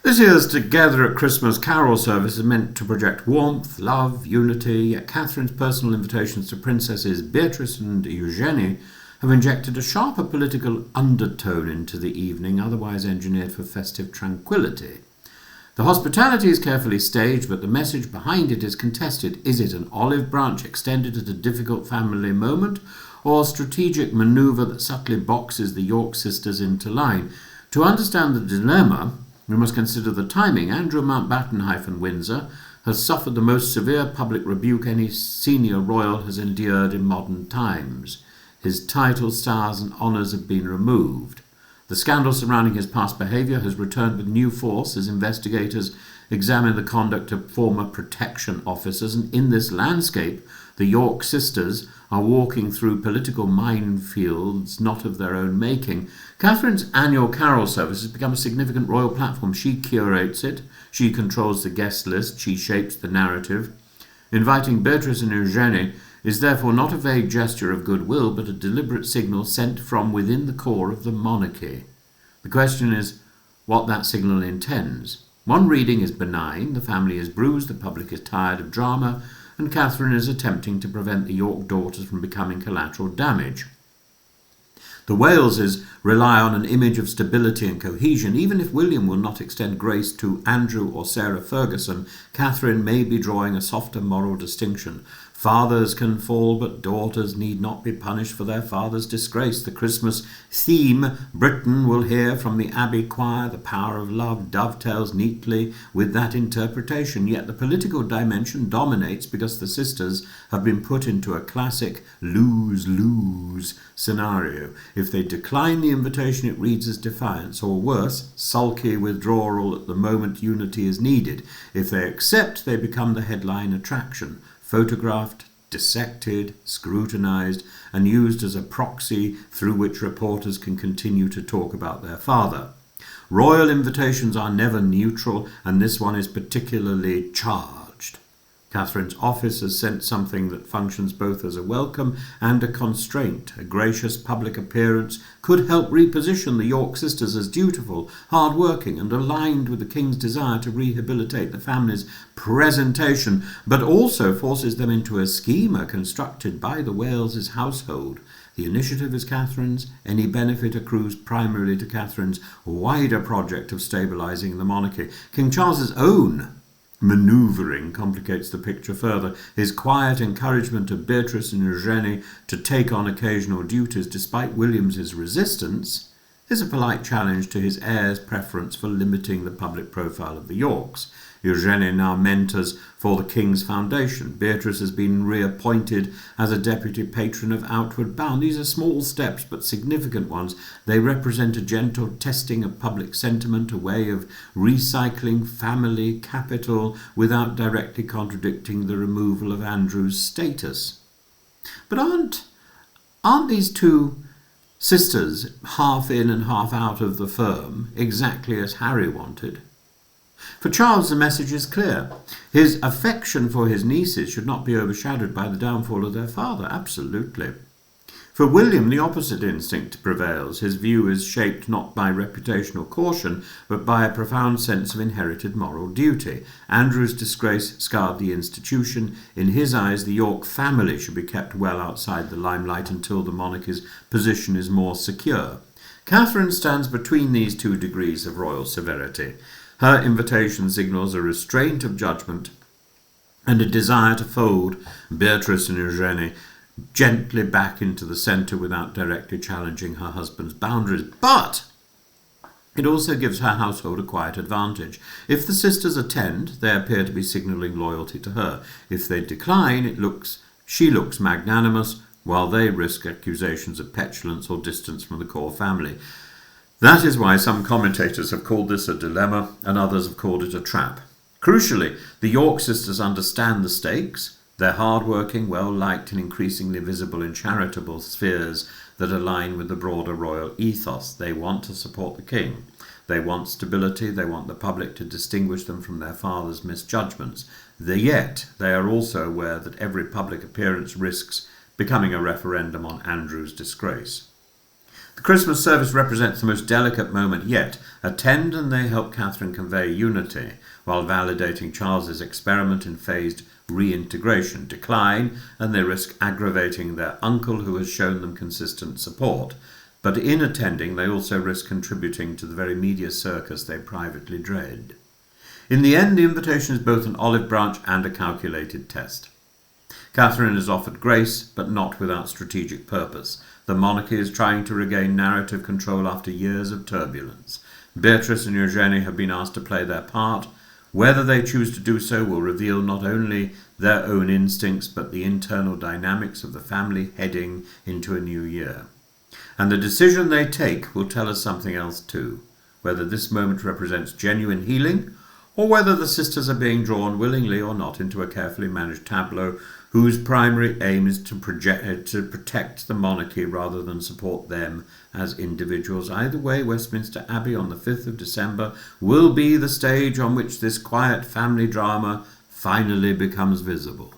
This year's Together at Christmas carol service is meant to project warmth, love, unity, yet Catherine's personal invitations to princesses Beatrice and Eugenie have injected a sharper political undertone into the evening, otherwise engineered for festive tranquility. The hospitality is carefully staged, but the message behind it is contested. Is it an olive branch extended at a difficult family moment, or a strategic manoeuvre that subtly boxes the York sisters into line? To understand the dilemma, we must consider the timing. Andrew Mountbatten-Windsor has suffered the most severe public rebuke any senior royal has endured in modern times. His titles, stars and honours have been removed. The scandal surrounding his past behaviour has returned with new force as investigators examine the conduct of former protection officers, and in this landscape the York sisters are walking through political minefields not of their own making. Catherine's annual carol service has become a significant royal platform. She curates it, she controls the guest list, she shapes the narrative. Inviting Beatrice and Eugenie is therefore not a vague gesture of goodwill, but a deliberate signal sent from within the core of the monarchy. The question is what that signal intends. One reading is benign: the family is bruised, the public is tired of drama, and Catherine is attempting to prevent the York daughters from becoming collateral damage. The Waleses rely on an image of stability and cohesion. Even if William will not extend grace to Andrew or Sarah Ferguson, Catherine may be drawing a softer moral distinction. Fathers can fall, but daughters need not be punished for their father's disgrace. The Christmas theme, Britain will hear from the Abbey choir, the power of love, dovetails neatly with that interpretation. Yet the political dimension dominates because the sisters have been put into a classic lose-lose scenario. If they decline the invitation, it reads as defiance, or worse, sulky withdrawal at the moment unity is needed. If they accept, they become the headline attraction, photographed, dissected, scrutinized, and used as a proxy through which reporters can continue to talk about their father. Royal invitations are never neutral, and this one is particularly charged. Catherine's office has sent something that functions both as a welcome and a constraint. A gracious public appearance could help reposition the York sisters as dutiful, hard-working, and aligned with the King's desire to rehabilitate the family's presentation, but also forces them into a schema constructed by the Wales' household. The initiative is Catherine's. Any benefit accrues primarily to Catherine's wider project of stabilising the monarchy. King Charles's own manoeuvring complicates the picture further. His quiet encouragement of Beatrice and Eugenie to take on occasional duties despite William's resistance is a polite challenge to his heir's preference for limiting the public profile of the Yorks. Eugenie now mentors for the King's Foundation. Beatrice has been reappointed as a deputy patron of Outward Bound. These are small steps, but significant ones. They represent a gentle testing of public sentiment, a way of recycling family capital without directly contradicting the removal of Andrew's status. But aren't these two sisters half in and half out of the firm, exactly as Harry wanted? For Charles, the message is clear. His affection for his nieces should not be overshadowed by the downfall of their father. Absolutely. For William, the opposite instinct prevails. His view is shaped not by reputational caution, but by a profound sense of inherited moral duty. Andrew's disgrace scarred the institution. In his eyes, the York family should be kept well outside the limelight until the monarchy's position is more secure. Catherine stands between these two degrees of royal severity. Her invitation signals a restraint of judgment and a desire to fold Beatrice and Eugenie gently back into the centre without directly challenging her husband's boundaries. But it also gives her household a quiet advantage. If the sisters attend, they appear to be signalling loyalty to her. If they decline, she looks magnanimous, while they risk accusations of petulance or distance from the core family. That is why some commentators have called this a dilemma, and others have called it a trap. Crucially, the York sisters understand the stakes. They're hard-working, well-liked, and increasingly visible in charitable spheres that align with the broader royal ethos. They want to support the king. They want stability. They want the public to distinguish them from their father's misjudgments. Yet, they are also aware that every public appearance risks becoming a referendum on Andrew's disgrace. The Christmas service represents the most delicate moment yet. Attend and they help Catherine convey unity, while validating Charles's experiment in phased reintegration. Decline, and they risk aggravating their uncle who has shown them consistent support. But in attending, they also risk contributing to the very media circus they privately dread. In the end, the invitation is both an olive branch and a calculated test. Catherine is offered grace, but not without strategic purpose. The monarchy is trying to regain narrative control after years of turbulence. Beatrice and Eugenie have been asked to play their part. Whether they choose to do so will reveal not only their own instincts, but the internal dynamics of the family heading into a new year. And the decision they take will tell us something else too, whether this moment represents genuine healing, or whether the sisters are being drawn willingly or not into a carefully managed tableau whose primary aim is to protect the monarchy rather than support them as individuals. Either way, Westminster Abbey on the 5th of December will be the stage on which this quiet family drama finally becomes visible.